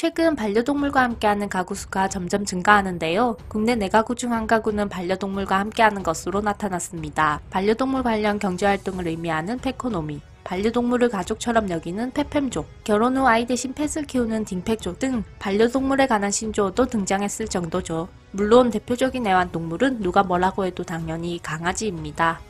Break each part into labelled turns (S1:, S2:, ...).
S1: 최근 반려동물과 함께하는 가구 수가 점점 증가하는데요. 국내 4가구 중 1가구는 반려동물과 함께하는 것으로 나타났습니다. 반려동물 관련 경제활동을 의미하는 페코노미, 반려동물을 가족처럼 여기는 페팸족, 결혼 후 아이 대신 펫을 키우는 딩펫족 등 반려동물에 관한 신조어도 등장했을 정도죠. 물론 대표적인 애완동물은 누가 뭐라고 해도 당연히 강아지입니다.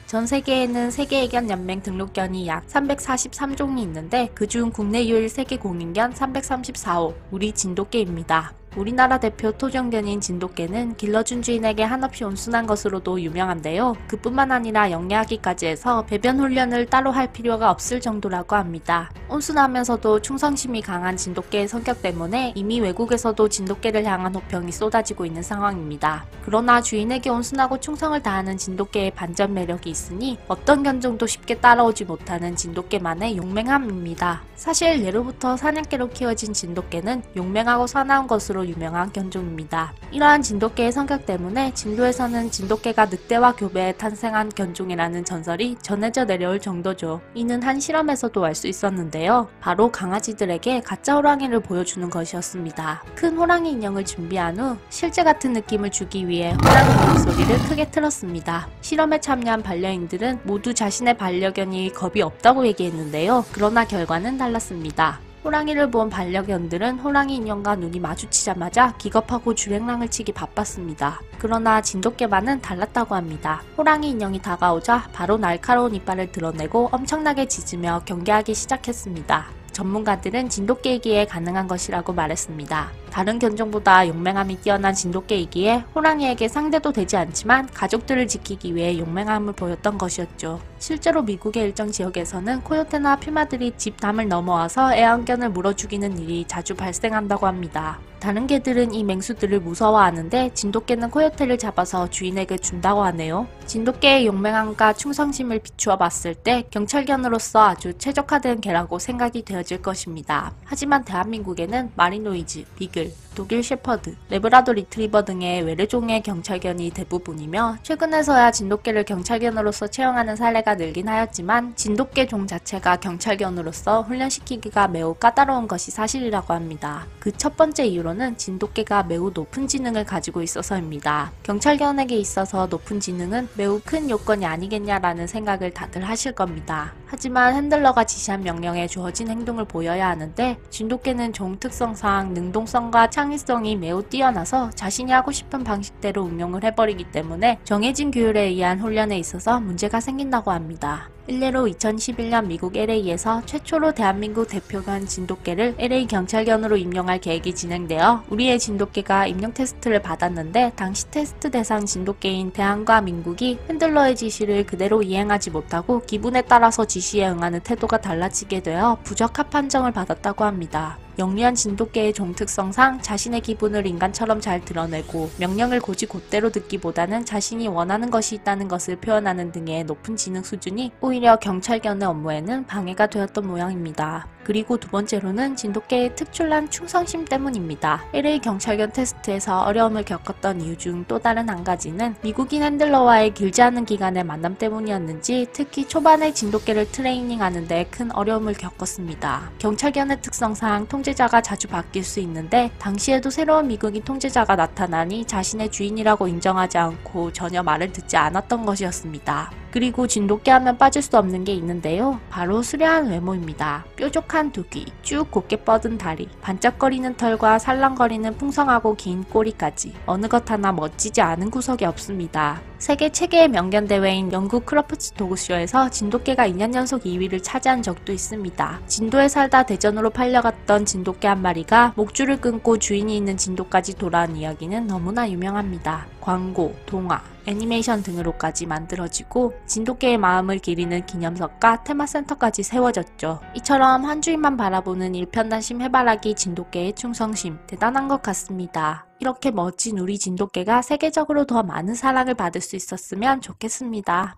S1: 전 세계에는 세계애견연맹 등록견이 약 343종이 있는데 그중 국내 유일 세계 공인견 334호, 우리 진돗개입니다. 우리나라 대표 토종견인 진돗개는 길러준 주인에게 한없이 온순한 것으로도 유명한데요. 그뿐만 아니라 영리하기까지 해서 배변 훈련을 따로 할 필요가 없을 정도라고 합니다. 온순하면서도 충성심이 강한 진돗개의 성격 때문에 이미 외국에서도 진돗개를 향한 호평이 쏟아지고 있는 상황입니다. 그러나 주인에게 온순하고 충성을 다하는 진돗개의 반전 매력이 있으니 어떤 견종도 쉽게 따라오지 못하는 진돗개만의 용맹함입니다. 사실 예로부터 사냥개로 키워진 진돗개는 용맹하고 사나운 것으로 유명한 견종입니다. 이러한 진돗개의 성격 때문에 진도에서는 진돗개가 늑대와 교배해 탄생한 견종이라는 전설이 전해져 내려올 정도죠. 이는 한 실험에서도 알 수 있었는데요. 바로 강아지들에게 가짜 호랑이를 보여주는 것이었습니다. 큰 호랑이 인형을 준비한 후 실제 같은 느낌을 주기 위해 호랑이 목소리를 크게 틀었습니다. 실험에 참여한 반려인들은 모두 자신의 반려견이 겁이 없다고 얘기했는데요. 그러나 결과는 달랐습니다. 호랑이를 본 반려견들은 호랑이 인형과 눈이 마주치자마자 기겁하고 주랭랑을 치기 바빴습니다. 그러나 진돗개만은 달랐다고 합니다. 호랑이 인형이 다가오자 바로 날카로운 이빨을 드러내고 엄청나게 짖으며 경계하기 시작했습니다. 전문가들은 진돗개이기에 가능한 것이라고 말했습니다. 다른 견종보다 용맹함이 뛰어난 진돗개이기에 호랑이에게 상대도 되지 않지만 가족들을 지키기 위해 용맹함을 보였던 것이었죠. 실제로 미국의 일정 지역에서는 코요테나 퓨마들이 집 담을 넘어와서 애완견을 물어 죽이는 일이 자주 발생한다고 합니다. 다른 개들은 이 맹수들을 무서워하는데 진돗개는 코요테를 잡아서 주인에게 준다고 하네요. 진돗개의 용맹함과 충성심을 비추어 봤을 때 경찰견으로서 아주 최적화된 개라고 생각이 되어질 것입니다. 하지만 대한민국에는 마리노이즈, 비글, 독일 셰퍼드, 레브라도 리트리버 등의 외래종의 경찰견이 대부분이며 최근에서야 진돗개를 경찰견으로서 채용하는 사례가 늘긴 하였지만 진돗개 종 자체가 경찰견으로서 훈련시키기가 매우 까다로운 것이 사실이라고 합니다. 그 첫 번째 이유로는 진돗개가 매우 높은 지능을 가지고 있어서입니다. 경찰견에게 있어서 높은 지능은 매우 큰 요건이 아니겠냐라는 생각을 다들 하실 겁니다. 하지만 핸들러가 지시한 명령에 주어진 행동을 보여야 하는데 진돗개는 종 특성상 능동성과 창의성이 매우 뛰어나서 자신이 하고 싶은 방식대로 응용을 해버리기 때문에 정해진 규율에 의한 훈련에 있어서 문제가 생긴다고 합니다. 일례로 2011년 미국 LA에서 최초로 대한민국 대표견 진돗개를 LA 경찰견으로 임용할 계획이 진행되어 우리의 진돗개가 임용 테스트를 받았는데 당시 테스트 대상 진돗개인 대한과 민국이 핸들러의 지시를 그대로 이행하지 못하고 기분에 따라서 지시에 응하는 태도가 달라지게 되어 부적합 판정을 받았다고 합니다. 영리한 진돗개의 종특성상 자신의 기분을 인간처럼 잘 드러내고 명령을 곧이곧대로 듣기보다는 자신이 원하는 것이 있다는 것을 표현하는 등의 높은 지능 수준이 오히려 경찰견의 업무에는 방해가 되었던 모양입니다. 그리고 두 번째로는 진돗개의 특출난 충성심 때문입니다. LA 경찰견 테스트에서 어려움을 겪었던 이유 중 또 다른 한 가지는 미국인 핸들러와의 길지 않은 기간의 만남 때문이었는지 특히 초반에 진돗개를 트레이닝하는 데 큰 어려움을 겪었습니다. 경찰견의 특성상 통제자가 자주 바뀔 수 있는데 당시에도 새로운 미국인 통제자가 나타나니 자신의 주인이라고 인정하지 않고 전혀 말을 듣지 않았던 것이었습니다. 그리고 진돗개 하면 빠질 수 없는 게 있는데요. 바로 수려한 외모입니다. 뾰족한 두 귀, 쭉 곧게 뻗은 다리, 반짝거리는 털과 살랑거리는 풍성하고 긴 꼬리까지 어느 것 하나 멋지지 않은 구석이 없습니다. 세계 최대의 명견 대회인 영국 크로프츠 도그쇼에서 진돗개가 2년 연속 2위를 차지한 적도 있습니다. 진도에 살다 대전으로 팔려갔던 진돗개 한 마리가 목줄을 끊고 주인이 있는 진도까지 돌아온 이야기는 너무나 유명합니다. 광고, 동화, 애니메이션 등으로까지 만들어지고 진돗개의 마음을 기리는 기념석과 테마센터까지 세워졌죠. 이처럼 한 주인만 바라보는 일편단심 해바라기 진돗개의 충성심 대단한 것 같습니다. 이렇게 멋진 우리 진돗개가 세계적으로 더 많은 사랑을 받을 수 있었으면 좋겠습니다.